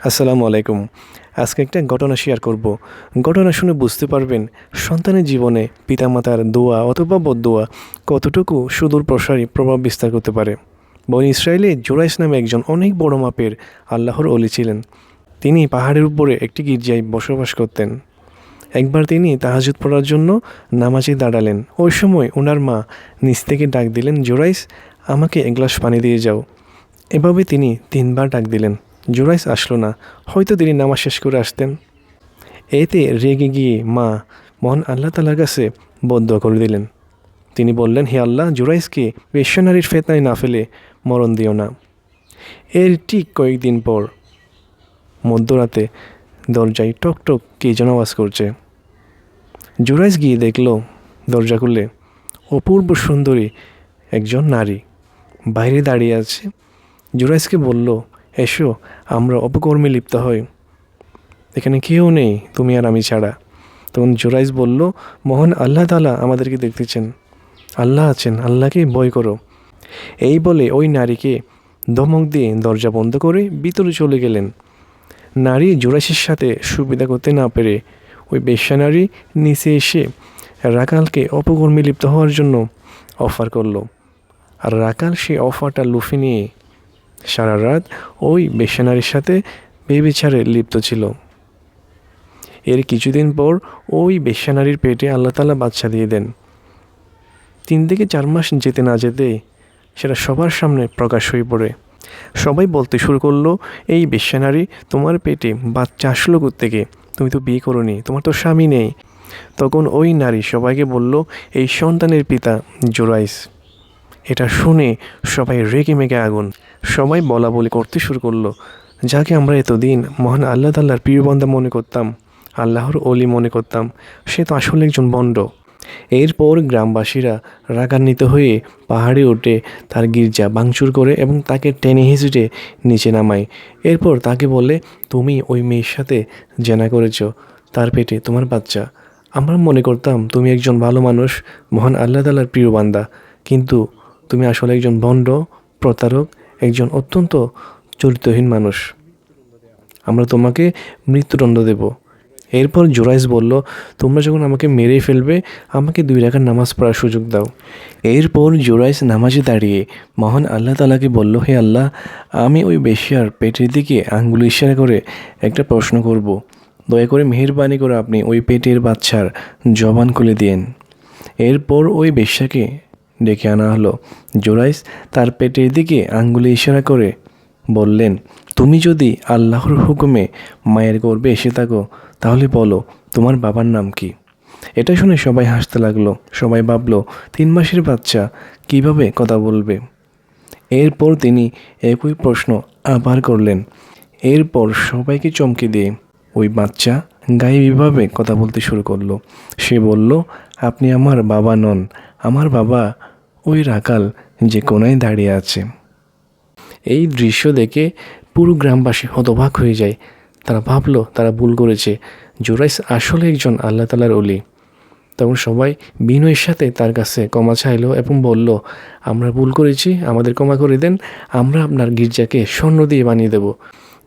আসসালামু আলাইকুম। আজকে একটা ঘটনা শেয়ার করব। ঘটনা শুনে বুঝতে পারবেন সন্তানের জীবনে পিতামাতার দোয়া অথবা বদদোয়া কতটুকু সুদূর প্রসারী প্রভাব বিস্তার করতে পারে। বনী ইসরায়েলে জুরাইস নামে একজন অনেক বড় মাপের আল্লাহর অলি ছিলেন। তিনি পাহাড়ের উপরে একটি গির্জায় বসবাস করতেন। একবার তিনি তাহাজ্জুদ পড়ার জন্য নামাজে দাঁড়ালেন। ওই সময় ওনার মা নিচ থেকে ডাক দিলেন, জুরাইস, আমাকে এক গ্লাস পানি দিয়ে যাও। এভাবে তিনি 3বার ডাক দিলেন। জুরাইস আসলো না, হয়তো তিনি নামাজ শেষ করে আসতেন। এতে রেগে গিয়ে মা মহান আল্লাহ তাআলার কাছে বদদোয়া করে দিলেন। তিনি বললেন, হে আল্লাহ, জুরাইসকে বেশ্যানারীর ফিতনায় না ফেলে মরণ দিও না। এর ঠিক কয়েকদিন পর মধ্যরাতে দরজায় টক টক কে যেন আওয়াজ করছে। জুরাইস গিয়ে দেখল দরজা খুলে অপূর্ব সুন্দরী একজন নারী বাইরে দাঁড়িয়ে আছে। জুরাইসকে বলল, এসো, আমরা অপকর্মে লিপ্ত হই। এখানে কেউ নেই, তুমি আর আমি ছাড়া। তখন জুরাইস বলল, মহান আল্লাহ তাআলা আমাদেরকে দেখতেছেন, আল্লাহ আছেন, আল্লাহকে ভয় করো। এই বলে ওই নারীকে ধমক দিয়ে দরজা বন্ধ করে ভিতরে চলে গেলেন। নারী জুরাইসের সাথে সুবিধা করতে না পেরে ওই বেশ্যা নারী নিচে এসে রাকালকে অপকর্মে লিপ্ত হওয়ার জন্য অফার করলো। আর রাকাল সেই অফারটা লুফে নিয়ে সারা রাত ওই বেশ্যানারীর সাথে বেবিচারে লিপ্ত ছিল। এর কিছুদিন পর ওই বেশ্যানারীর পেটে আল্লাহ তাআলা বাচ্চা দিয়ে দেন। 3 থেকে 4 মাস যেতে না যেতে সেটা সবার সামনে প্রকাশ হয়ে পড়ে। সবাই বলতে শুরু করলো, এই বেশ্যানারী, তোমার পেটে বাচ্চা আসলো কোত্থেকে? তুমি তো বিয়ে করোনি, তোমার তো স্বামী নেই। তখন ওই নারী সবাইকে বলল, এই সন্তানের পিতা জুরাইস। এটা শুনে সবাই রেগে মেগে আগুন। সবাই বলা বলি করতে শুরু করলো, যাকে আমরা এতদিন মহান আল্লাহ তাআলার প্রিয় বান্দা মনে করতাম, আল্লাহর অলি মনে করতাম, সে তো আসলে একজন ভণ্ড। এরপর গ্রামবাসীরা রাগান্বিত হয়ে পাহাড়ে উঠে তার গির্জা ভাঙচুর করে এবং তাকে টেনে হিঁচড়ে নিচে নামায়। এরপর তাকে বলে, তুমি ওই মেয়ের সাথে জেনা করেছ, তার পেটে তোমার বাচ্চা। আমরা মনে করতাম তুমি একজন ভালো মানুষ, মহান আল্লাহ তাআলার প্রিয় বান্দা, কিন্তু তুমি আসলে একজন ভণ্ড, প্রতারক, একজন অত্যন্ত চরিত্রহীন মানুষ। আমরা তোমাকে মৃত্যুদণ্ড দেব। এরপর জুরাইস বলল, তোমরা যখন আমাকে মেরে ফেলবে, আমাকে 2 রাকাত নামাজ পড়ার সুযোগ দাও। এরপর জুরাইস নামাজে দাঁড়িয়ে মহান আল্লাহ তাআলাকে বলল, হে আল্লাহ, আমি ওই বেশ্যার পেটের দিকে আঙ্গুল ইশারা করে একটা প্রশ্ন করব। দয়া করে মেহেরবানি করে আপনি ওই পেটের বাচ্চার জবান খুলে দিন। এরপর ওই বেশ্যাকে ডেকে আনা হলো। জুরাইস তার পেটের দিকে আঙ্গুলে ইশারা করে বললেন, তুমি যদি আল্লাহর হুকুমে মায়ের গর্ভে এসে থাকো, তাহলে বলো তোমার বাবার নাম কি? এটা শুনে সবাই হাসতে লাগলো। সবাই ভাবলো, 3 মাসের বাচ্চা কিভাবে কথা বলবে? এরপর তিনি একই প্রশ্ন আবার করলেন। এরপর সবাইকে চমকে দিয়ে ওই বাচ্চা গায়েবীভাবে কথা বলতে শুরু করলো। সে বলল, আপনি আমার বাবা নন, আমার বাবা ওই রাকাল যে কোনায় দাঁড়িয়ে আছে। এই দৃশ্য দেখে পুরো গ্রামবাসী হতবাক হয়ে যায়। তারা ভাবলো তারা ভুল করেছে, জুরাইস আসলে একজন আল্লাহ তাআলার ওলি। তখন সবাই বিনয়ের সাথে তার কাছে ক্ষমা চাইলো এবং বলল, আমরা ভুল করেছি, আমাদের ক্ষমা করে দেন, আমরা আপনার গির্জাকে স্বর্ণ দিয়ে বানিয়ে দেব।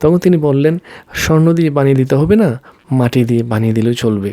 তখন তিনি বললেন, স্বর্ণ দিয়ে বানিয়ে দিতে হবে না, মাটি দিয়ে বানিয়ে দিলেও চলবে।